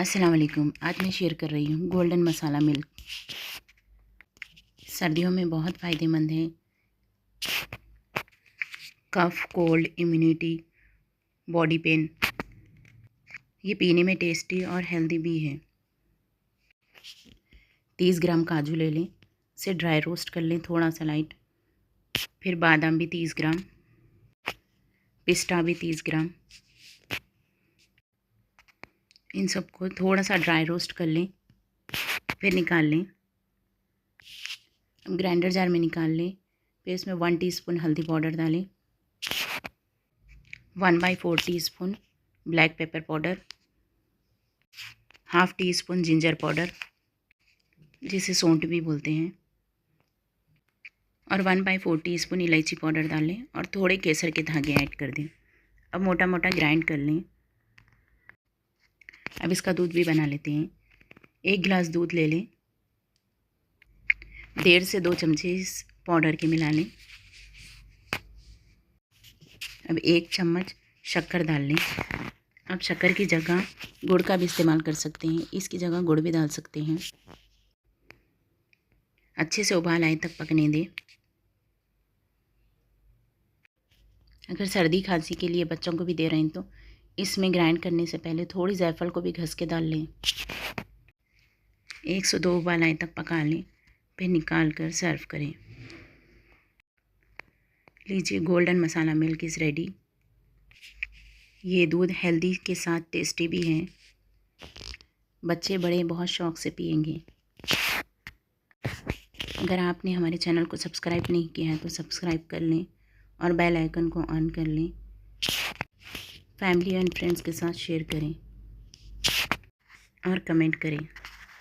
अस्सलाम वालेकुम। आज मैं शेयर कर रही हूँ गोल्डन मसाला मिल्क। सर्दियों में बहुत फ़ायदेमंद है। कफ़, कोल्ड, इम्यूनिटी, बॉडी पेन, ये पीने में टेस्टी और हेल्दी भी है। 30 ग्राम काजू ले लें, इसे ड्राई रोस्ट कर लें थोड़ा सा लाइट। फिर बादाम भी 30 ग्राम, पिस्ता भी 30 ग्राम। इन सबको थोड़ा सा ड्राई रोस्ट कर लें, फिर निकाल लें। अब ग्राइंडर जार में निकाल लें। फिर इसमें 1 टीस्पून हल्दी पाउडर डालें, 1/4 teaspoon black pepper powder, half tea spoon ginger powder जिसे सौंठ भी बोलते हैं, और 1/4 टीस्पून इलायची पाउडर डालें और थोड़े केसर के धागे ऐड कर दें। अब मोटा मोटा ग्राइंड कर लें। अब इसका दूध भी बना लेते हैं। 1 गिलास दूध ले लें, 1.5 से 2 चमचे इस पाउडर के मिला लें। अब 1 चम्मच शक्कर डाल लें। अब शक्कर की जगह गुड़ का भी इस्तेमाल कर सकते हैं, इसकी जगह गुड़ भी डाल सकते हैं। अच्छे से उबाल आए तक पकने दें। अगर सर्दी खांसी के लिए बच्चों को भी दे रहे हैं तो इसमें ग्राइंड करने से पहले थोड़ी जायफल को भी घस के डाल लें। 1 से 2 उबाल आए तक पका लें, फिर निकाल कर सर्व करें। लीजिए, golden masala milk is ready. ये दूध हेल्दी के साथ टेस्टी भी है। बच्चे बड़े बहुत शौक़ से पिएंगे। अगर आपने हमारे चैनल को सब्सक्राइब नहीं किया है तो सब्सक्राइब कर लें और बेल आइकन को ऑन कर लें। फैमिली एंड फ्रेंड्स के साथ शेयर करें और कमेंट करें।